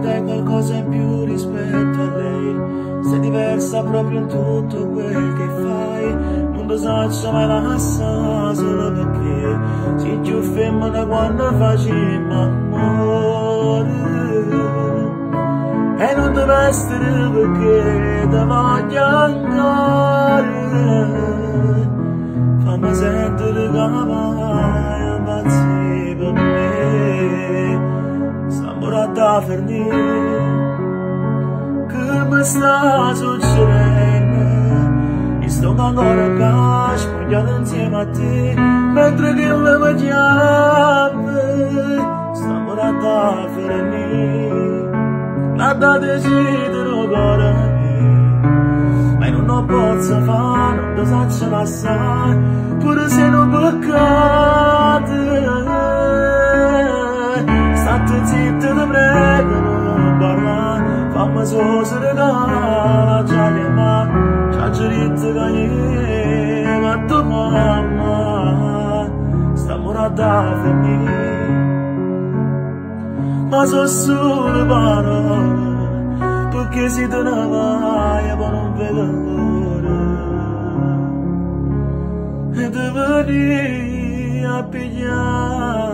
dai qualcosa in più rispetto a lei. Sei diversa proprio in tutto quel che fai. Non lo so mai la massa solo perché sei più femmina quando facciamo amore. E non deve essere perché ti voglio ancora. Fammi sentire che vai impazzire per me. Stiamo da fornire che mi sta succedendo. E sto ancora qua spogliato insieme a te mentre che mi chiami. Stiamo da fornire nada decidere ora ma non lo posso fare, non lo faccio lasciare pure se non peccate. State zitte, ti prego, non parlare, fammi solo se regala già chiamare, già giurito che io ma tu mamma stiamo da finire. Ma sono solo parole, perché si te ne vai, ma non vedo l'ora. E devo venire a pigliare.